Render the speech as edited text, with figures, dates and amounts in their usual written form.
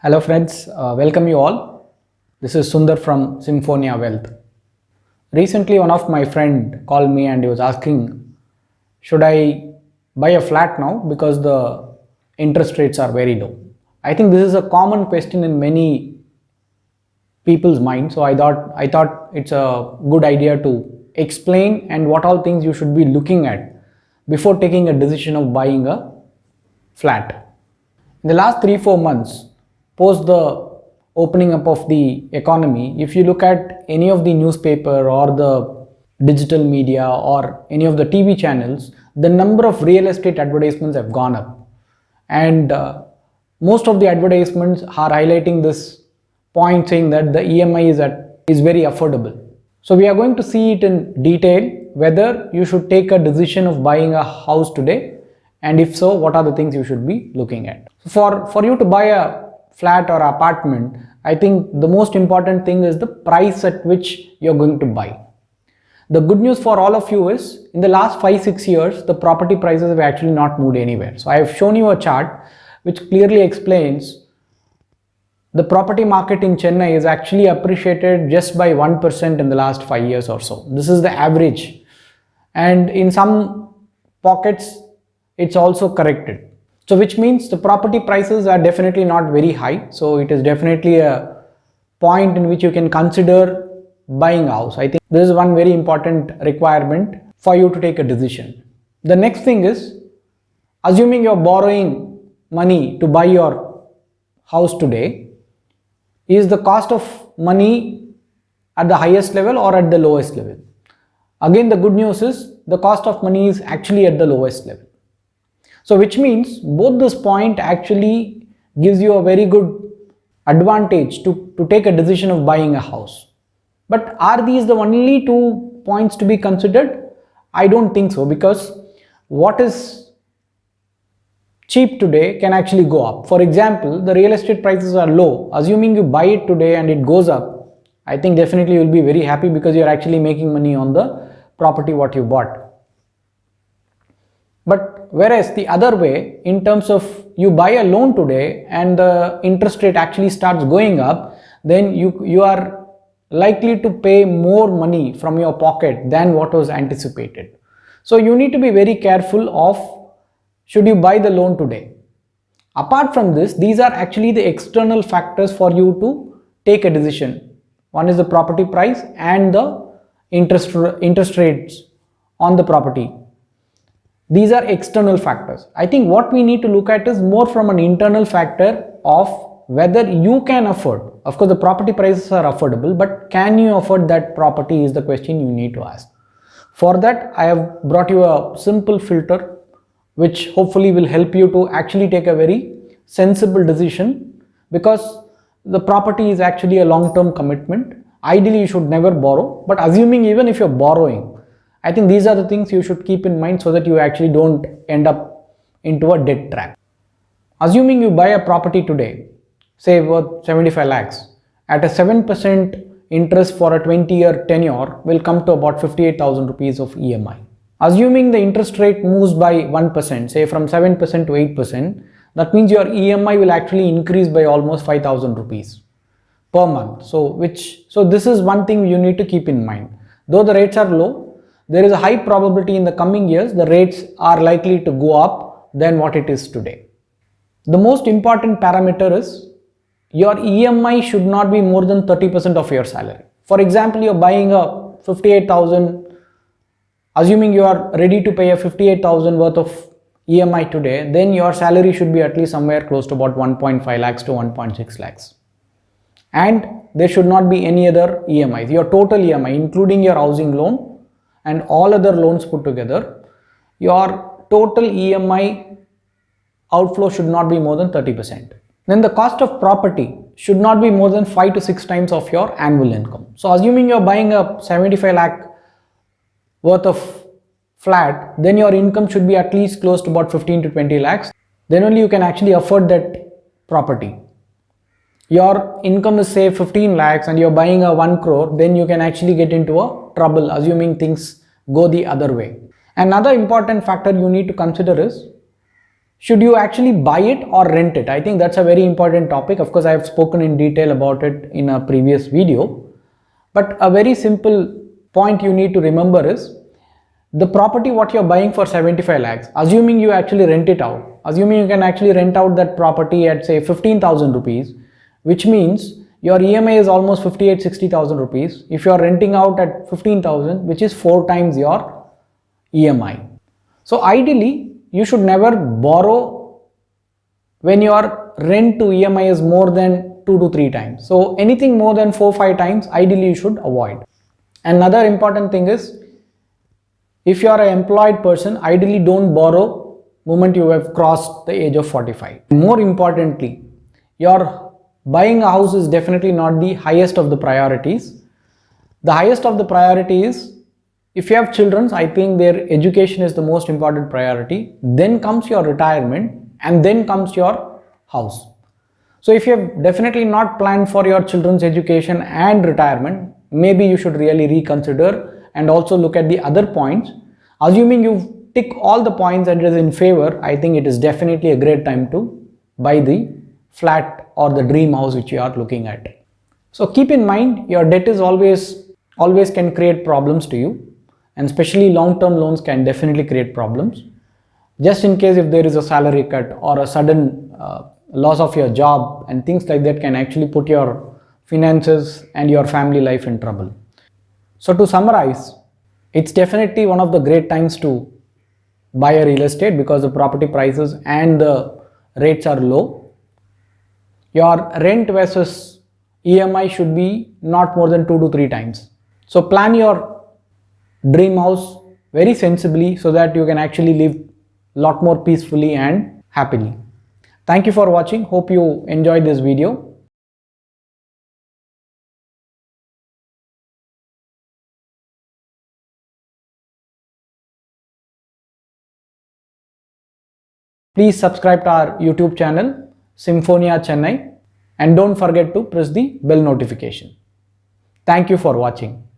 Hello friends, welcome you all. This is Sundar from Symphonia Wealth. Recently one of my friend called me and he was asking, should I buy a flat now because the interest rates are very low? I think this is a common question in many people's mind. So I thought it's a good idea to explain and what all things you should be looking at before taking a decision of buying a flat. In the last 3-4 months, post the opening up of the economy, if you look at any of the newspaper or the digital media or any of the TV channels, the number of real estate advertisements have gone up. And most of the advertisements are highlighting this point, saying that the EMI is very affordable. So we are going to see it in detail, whether you should take a decision of buying a house today, and if so, what are the things you should be looking at. For you to buy a flat or apartment, I think the most important thing is the price at which you're going to buy. The good news for all of you is, in the last 5-6 years, the property prices have actually not moved anywhere. So I have shown you a chart which clearly explains the property market in Chennai is actually appreciated just by 1% in the last 5 years or so. This is the average. And in some pockets, it's also corrected. So which means the property prices are definitely not very high. So it is definitely a point in which you can consider buying a house. I think this is one very important requirement for you to take a decision. The next thing is, assuming you're borrowing money to buy your house today, is the cost of money at the highest level or at the lowest level? Again, the good news is the cost of money is actually at the lowest level. So which means both this point actually gives you a very good advantage to take a decision of buying a house. But are these the only two points to be considered? I don't think so, because what is cheap today can actually go up. For example, the real estate prices are low. Assuming you buy it today and it goes up, I think definitely you'll be very happy because you're actually making money on the property what you bought. But whereas the other way, in terms of you buy a loan today and the interest rate actually starts going up, then you are likely to pay more money from your pocket than what was anticipated. So you need to be very careful of, should you buy the loan today? Apart from this, these are actually the external factors for you to take a decision. One is the property price and the interest rates on the property. These are external factors. I think what we need to look at is more from an internal factor of whether you can afford. Of course, the property prices are affordable, but can you afford that property is the question you need to ask. For that, I have brought you a simple filter which hopefully will help you to actually take a very sensible decision, because the property is actually a long-term commitment. Ideally, you should never borrow, but assuming even if you're borrowing, I think these are the things you should keep in mind so that you actually don't end up into a debt trap. Assuming you buy a property today, say worth 75 lakhs, at a 7% interest for a 20-year tenure will come to about 58,000 rupees of EMI. Assuming the interest rate moves by 1%, say from 7% to 8%, that means your EMI will actually increase by almost 5,000 rupees per month. So this is one thing you need to keep in mind. Though the rates are low, there is a high probability in the coming years the rates are likely to go up than what it is today. The most important parameter is your EMI should not be more than 30% of your salary. For example, you're buying a 58,000, assuming you are ready to pay a 58,000 worth of EMI today, then your salary should be at least somewhere close to about 1.5 lakhs to 1.6 lakhs. And there should not be any other EMIs. Your total EMI, including your housing loan and all other loans put together, your total EMI outflow should not be more than 30%. Then the cost of property should not be more than 5 to 6 times of your annual income. So assuming you're buying a 75 lakh worth of flat, then your income should be at least close to about 15 to 20 lakhs. Then only you can actually afford that property. Your income is say 15 lakhs and you're buying a 1 crore, then you can actually get into a trouble assuming things go the other way. Another important factor you need to consider is, should you actually buy it or rent it? I think that's a very important topic. Of course, I have spoken in detail about it in a previous video, but a very simple point you need to remember is the property what you're buying for 75 lakhs, assuming you actually rent it out, assuming you can actually rent out that property at say 15,000 rupees, which means your EMI is almost 58-60,000 rupees. If you are renting out at 15,000, which is 4 times your EMI. So ideally, you should never borrow when your rent to EMI is more than 2 to 3 times. So anything more than 4-5 times, ideally you should avoid. Another important thing is, if you are an employed person, ideally don't borrow moment you have crossed the age of 45. More importantly, your buying a house is definitely not the highest of the priorities. The highest of the priority is, if you have children, I think their education is the most important priority. Then comes your retirement, and then comes your house. So if you have definitely not planned for your children's education and retirement, maybe you should really reconsider and also look at the other points. Assuming you tick all the points and it is in favor, I think it is definitely a great time to buy the flat or the dream house which you are looking at. So keep in mind, your debt is always can create problems to you, and especially long-term loans can definitely create problems. Just in case if there is a salary cut or a sudden loss of your job and things like that can actually put your finances and your family life in trouble. So to summarize, it's definitely one of the great times to buy a real estate because the property prices and the rates are low. Your rent versus EMI should be not more than 2 to 3 times. So plan your dream house very sensibly so that you can actually live a lot more peacefully and happily. Thank you for watching. Hope you enjoyed this video. Please subscribe to our YouTube channel, Symphonia Chennai, and don't forget to press the bell notification. Thank you for watching.